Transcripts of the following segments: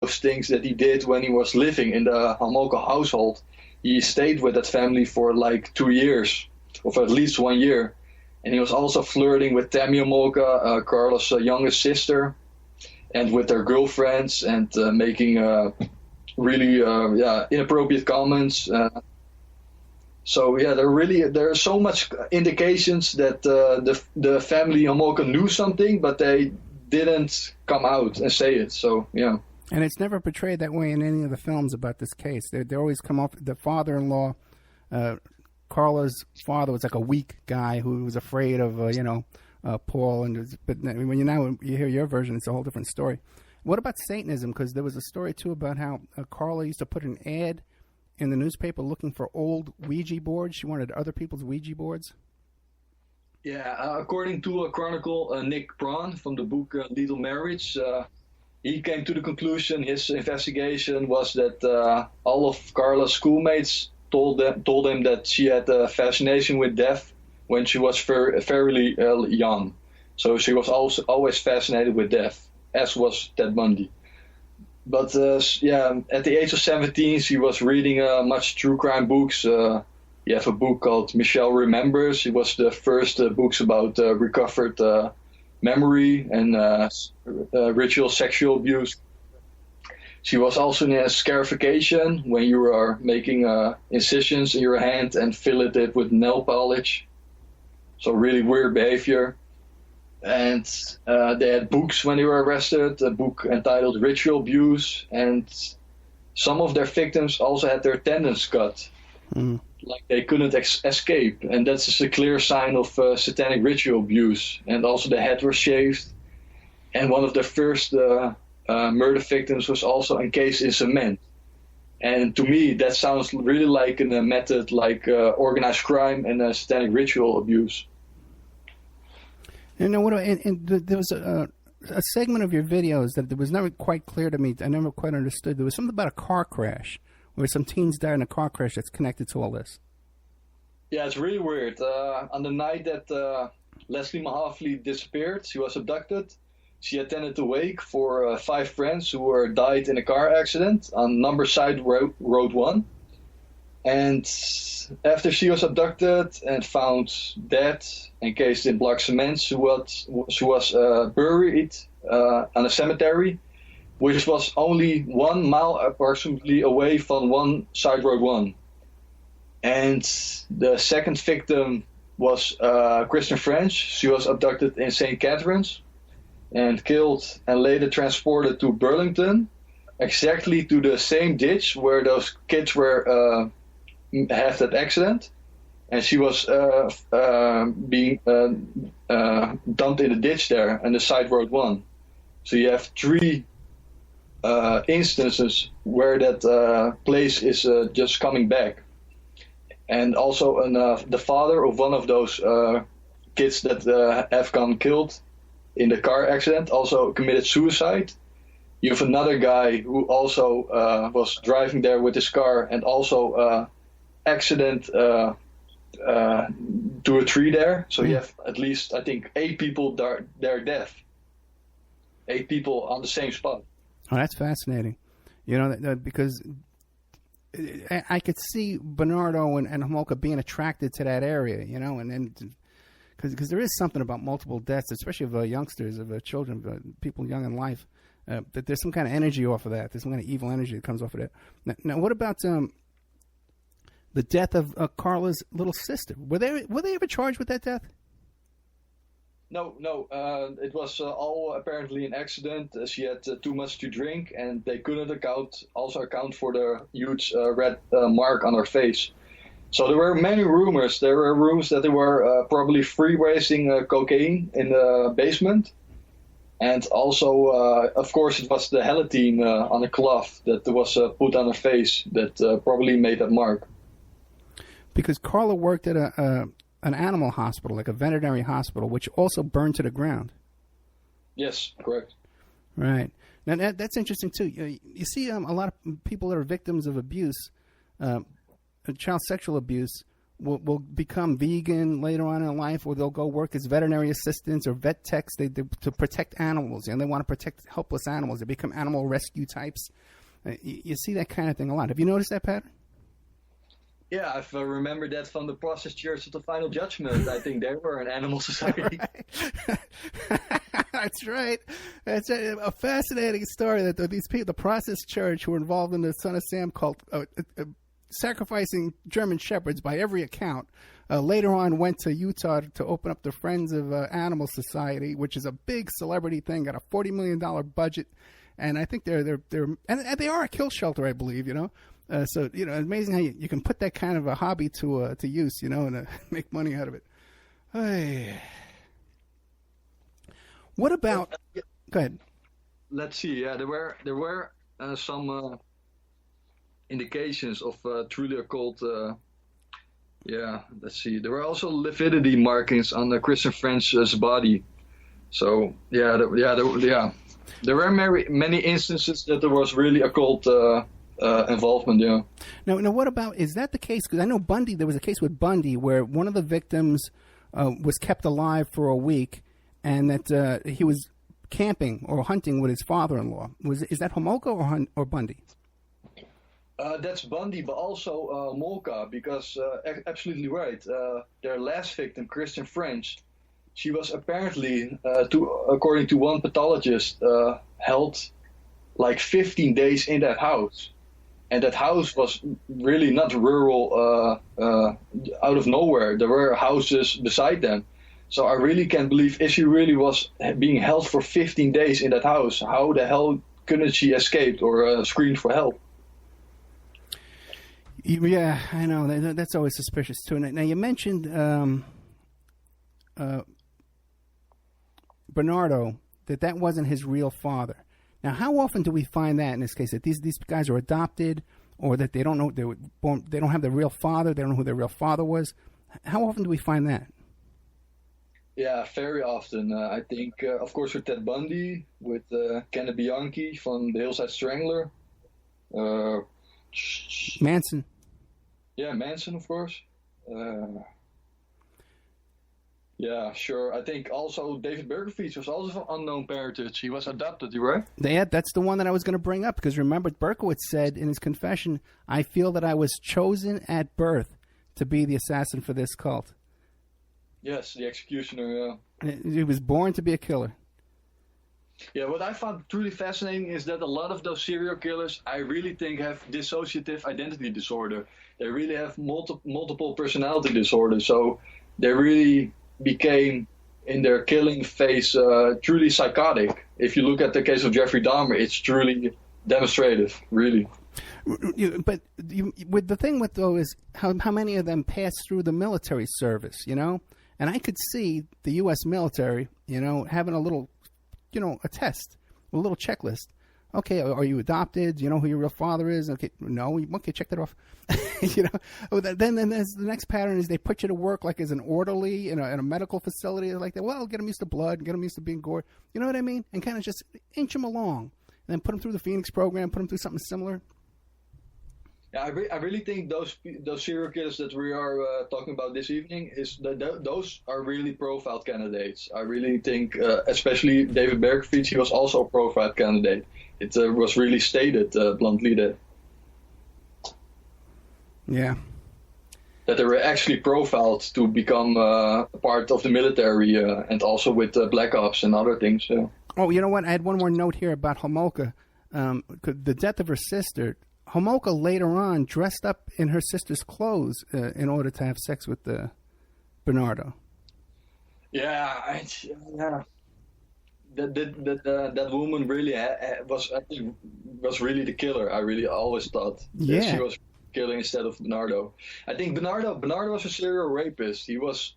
those things that he did when he was living in the Homolka household. He stayed with that family for like 2 years, or for at least 1 year. And he was also flirting with Tammy Homolka, Carlos' youngest sister, and with their girlfriends, and making really inappropriate comments. There are so much indications that the family Homolka knew something, but they didn't come out and say it. So yeah. And it's never portrayed that way in any of the films about this case. They always come off, the father-in-law, Carla's father was like a weak guy who was afraid of, Paul. But when you hear your version, it's a whole different story. What about Satanism? Because there was a story, too, about how Carla used to put an ad in the newspaper looking for old Ouija boards. She wanted other people's Ouija boards. Yeah, according to a chronicle, Nick Braun from the book Lethal Marriage, he came to the conclusion, his investigation was that all of Carla's schoolmates told him that she had a fascination with death when she was fairly young. So she was also always fascinated with death, as was Ted Bundy. But at the age of 17, she was reading much true crime books. You have a book called Michelle Remembers. It was the first books about recovered memory and ritual sexual abuse. She was also in a scarification, when you are making incisions in your hand and fill it with nail polish. So really weird behavior. And they had books when they were arrested, a book entitled Ritual Abuse, and some of their victims also had their tendons cut. Like they couldn't escape, and that's just a clear sign of satanic ritual abuse. And also the head was shaved, and one of the first murder victims was also encased in cement. And to me, that sounds really like a method like organized crime and satanic ritual abuse. And there was a segment of your videos that was never quite clear to me. I never quite understood. There was something about a car crash, where some teens died in a car crash that's connected to all this. Yeah, it's really weird. On the night that Leslie Mahaffley disappeared, she was abducted. She attended the wake for 5 friends who died in a car accident on Numberside Road 1. And after she was abducted and found dead, encased in black cement, she was buried on a cemetery, which was only 1 mile approximately away from one Side Road 1. And the second victim was Kristen French. She was abducted in St. Catharines and killed and later transported to Burlington, exactly to the same ditch where those kids were had that accident. And she was being dumped in the ditch there on the Side Road 1. So you have 3 instances where that place is just coming back. And also the father of one of those kids that have gone killed in the car accident also committed suicide. You have another guy who also was driving there with his car and also accident to a tree there. So you have at least, I think, 8 people there dead. 8 people on the same spot. Oh, that's fascinating. Because I could see Bernardo and Homolka being attracted to that area, and because there is something about multiple deaths, especially of youngsters, of children, people young in life, that there's some kind of energy off of that. There's some kind of evil energy that comes off of that. Now what about the death of Carla's little sister? Were they ever charged with that death? No. It was all apparently an accident. She had too much to drink, and they couldn't account for the huge red mark on her face. So there were many rumors. There were rumors that they were probably freebasing cocaine in the basement. And also, of course, it was the gelatine on a cloth that was put on her face that probably made that mark. Because Carla worked at an animal hospital, like a veterinary hospital, which also burned to the ground. Yes, correct. Right. Now, that's interesting, too. You see a lot of people that are victims of abuse, child sexual abuse, will become vegan later on in life, or they'll go work as veterinary assistants or vet techs to protect animals, and they want to protect helpless animals. They become animal rescue types. You see that kind of thing a lot. Have you noticed that pattern? Yeah, I've remembered that from the Process Church of the Final Judgment. I think they were an animal society. That's right. That's a fascinating story that these people, the Process Church, who were involved in the Son of Sam cult, sacrificing German Shepherds by every account, later on went to Utah to open up the Friends of Animal Society, which is a big celebrity thing, got a $40 million budget. And I think they're and they are a kill shelter, I believe, So, amazing how you can put that kind of a hobby to use, and make money out of it. Hey. What about? Go ahead. Let's see. Yeah, there were some indications of truly occult. Let's see. There were also lividity markings on the Christian French's body. So there were many instances that there was really occult involvement. Yeah. Now, what about? Is that the case? Because I know Bundy. There was a case with Bundy where one of the victims was kept alive for a week, and that he was camping or hunting with his father-in-law. Is that Homolka or Bundy? That's Bundy, but also Molka, because absolutely right. Their last victim, Christian French, she was apparently, according to one pathologist, held like 15 days in that house. And that house was really not rural, out of nowhere. There were houses beside them. So I really can't believe if she really was being held for 15 days in that house, how the hell couldn't she escape or scream for help? Yeah, I know. That's always suspicious, too. Now, you mentioned Bernardo, that wasn't his real father. Now, how often do we find that in this case, that these guys are adopted, or that they don't know, they don't have their real father, they don't know who their real father was? How often do we find that? Yeah, very often. I think, of course, with Ted Bundy, with Kenneth Bianchi from the Hillside Strangler. Manson. Yeah, Manson, of course. Yeah, sure. I think also David Berkowitz was also of unknown parentage. He was adopted, right? Yeah, that's the one that I was going to bring up, because remember, Berkowitz said in his confession, "I feel that I was chosen at birth to be the assassin for this cult." Yes, the executioner, yeah. He was born to be a killer. Yeah, what I found truly fascinating is that a lot of those serial killers, I really think, have dissociative identity disorder. They really have multiple personality disorder. So they really became, in their killing phase, truly psychotic. If you look at the case of Jeffrey Dahmer, it's truly demonstrative, really. But with the thing with though is how many of them pass through the military service, And I could see the U.S. military, having a little, a test, a little checklist. Okay, are you adopted? Do you know who your real father is? Okay, no. Okay, check that off. Then there's the next pattern is they put you to work like as an orderly in a medical facility like that. Well, get them used to blood, get them used to being gored. You know what I mean? And kind of just inch them along, and then put them through the Phoenix program, put them through something similar. Yeah, I really think those serial killers that we are talking about this evening those are really profile candidates. I really think, especially David Berkowitz, he was also a profile candidate. It was really stated bluntly that. Yeah. That they were actually profiled to become part of the military and also with Black Ops and other things. So. Oh, you know what? I had one more note here about Homolka. The death of her sister. Homolka later on dressed up in her sister's clothes in order to have sex with Bernardo. Yeah, That woman really was really the killer. I really always thought that she was killing instead of Bernardo. I think Bernardo was a serial rapist. He was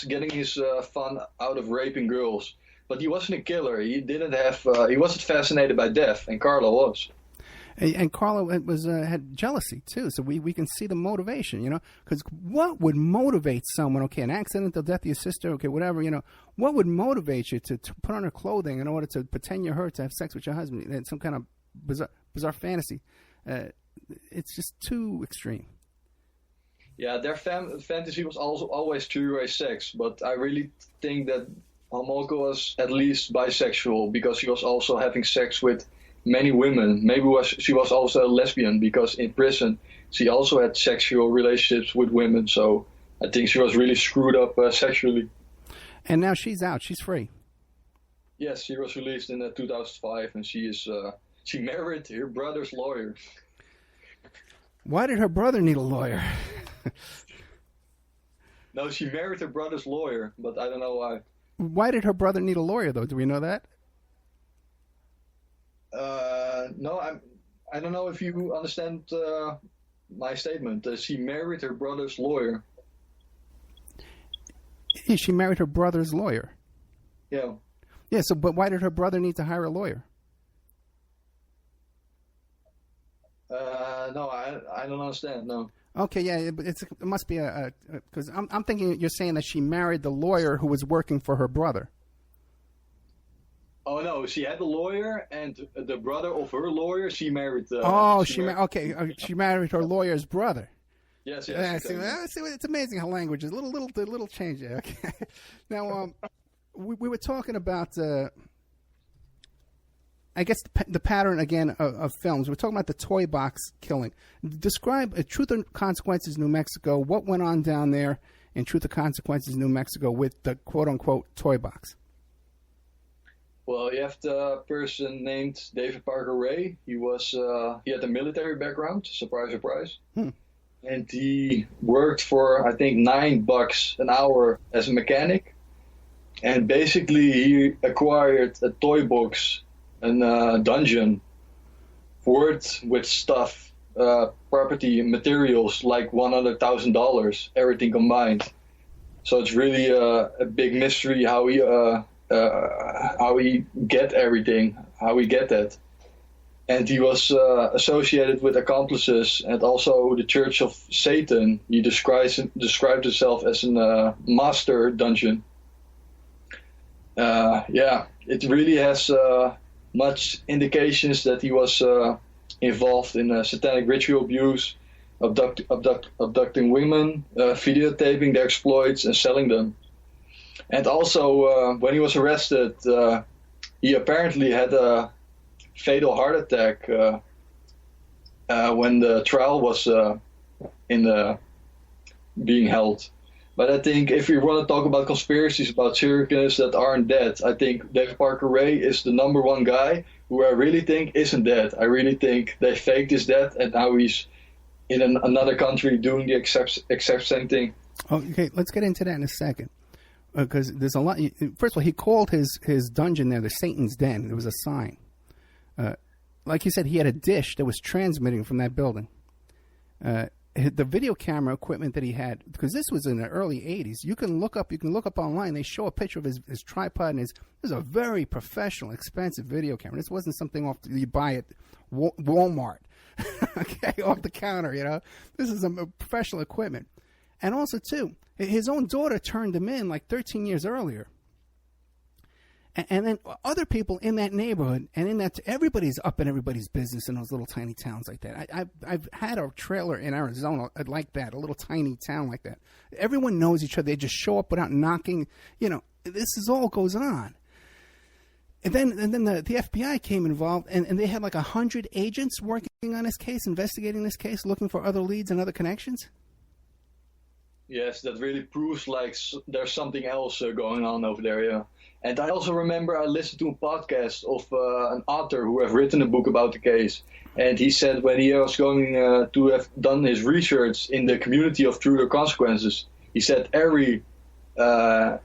getting his fun out of raping girls, but he wasn't a killer. He wasn't fascinated by death, and Carla was. And Carla had jealousy too, so we can see the motivation, because what would motivate someone? Okay, an accidental death of your sister, okay, whatever, what would motivate you to put on her clothing in order to pretend you're her to have sex with your husband? It's some kind of bizarre fantasy. It's just too extreme. Yeah, their fantasy was also always three-way sex, but I really think that Homolka was at least bisexual because she was also having sex with many women. Maybe she was also a lesbian because in prison she also had sexual relationships with women. So I think she was really screwed up sexually. And now she's out. She's free. Yes, she was released in 2005, and she married her brother's lawyer. Why did her brother need a lawyer? No, she married her brother's lawyer, but I don't know why. Why did her brother need a lawyer, though? Do we know that? No, I don't know if you understand my statement. She married her brother's lawyer. Yeah, she married her brother's lawyer. Yeah. Yeah, so but why did her brother need to hire a lawyer? No, I don't understand. No. Okay, yeah, but it must be because I'm thinking you're saying that she married the lawyer who was working for her brother. Oh no, she had a lawyer, and the brother of her lawyer she married. She married her lawyer's brother. Yes. See, it's amazing how languages little change there. Okay, now we were talking about. I guess the pattern again of films. We're talking about the toy box killing. Describe Truth and Consequences, New Mexico. What went on down there in Truth and Consequences, New Mexico, with the quote unquote toy box? Well, you have the person named David Parker Ray. He had a military background. Surprise, surprise. And he worked for I think $9 an hour as a mechanic. And basically, he acquired a toy box. A dungeon worth with stuff, property, and materials like $100,000, everything combined. So it's really a big mystery how he get everything, how he get that. And he was associated with accomplices and also the Church of Satan. He described himself as a master dungeon. It really has. Much indications that he was involved in satanic ritual abuse, abducting women, videotaping their exploits and selling them. And also, when he was arrested, he apparently had a fatal heart attack when the trial was being held. But I think if we want to talk about conspiracies about serial killers that aren't dead, I think David Parker Ray is the number one guy who I really think isn't dead. I really think they faked his death and now he's in another country doing the exact same thing. Okay, let's get into that in a second. Because there's a lot. First of all, he called his dungeon there the Satan's Den. There was a sign. Like you said, he had a dish that was transmitting from that building. The video camera equipment that he had, because this was in the early 80s, you can look up online. They show a picture of his tripod, and this is a very professional, expensive video camera. This wasn't something you buy at Walmart, okay, off the counter, you know. This is a professional equipment. And also, too, his own daughter turned him in like 13 years earlier. And then other people in that neighborhood, and in that, everybody's up in everybody's business in those little tiny towns like that. I've had a trailer in Arizona like that, a little tiny town like that. Everyone knows each other. They just show up without knocking. You know, this all goes on. And then the FBI came involved, and they had like 100 agents working on this case, investigating this case, looking for other leads and other connections. Yes, that really proves like there's something else going on over there, yeah. And I also remember I listened to a podcast of an author who have written a book about the case. And he said when he was going to have done his research in the community of Truth or Consequences, he said every a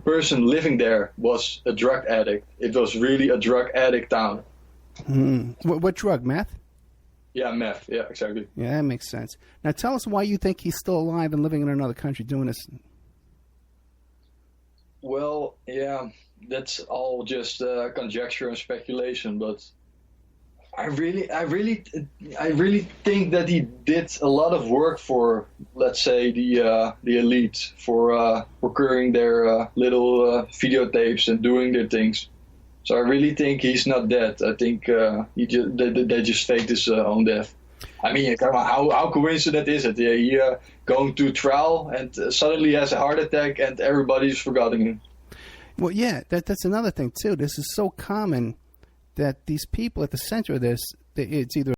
person living there was a drug addict. It was really a drug addict town. What drug, meth? Yeah, meth. Yeah, exactly. Yeah, that makes sense. Now tell us why you think he's still alive and living in another country doing this. Well, yeah, that's all just conjecture and speculation. But I really think that he did a lot of work for, let's say, the elite for procuring their little videotapes and doing their things. So I really think he's not dead. I think they just faked his own death. I mean, come on, how coincident is it? Yeah, he going to trial and suddenly has a heart attack and everybody's forgotten him. Well, yeah, that's another thing too. This is so common that these people at the center of this, it's either